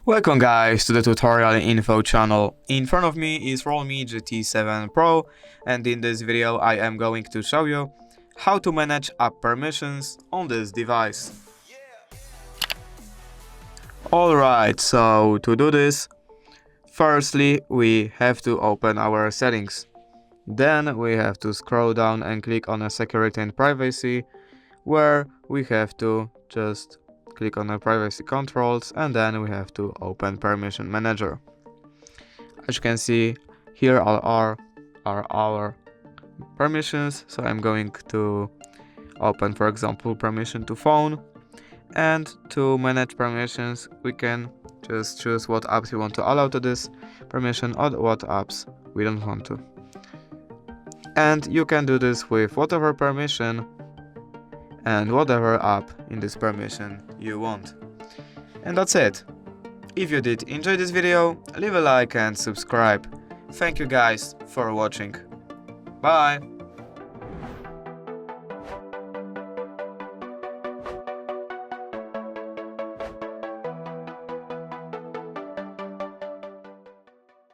Welcome guys to the tutorial info channel. In front of me is Realme GT7 Pro, and in this video I am going to show you how to manage app permissions on this device. Alright, so to do this, firstly we have to open our settings. Then we have to scroll down and click on security and privacy, where we have to just click on the privacy controls, and then we have to open permission manager. As you can see, here are our permissions. So I'm going to open, for example, permission to phone, and to manage permissions we can just choose what apps we want to allow to this permission or what apps we don't want to. And you can do this with whatever permission and whatever app in this permission you want. And that's it. If you did enjoy this video, leave a like and subscribe. Thank you guys for watching. Bye!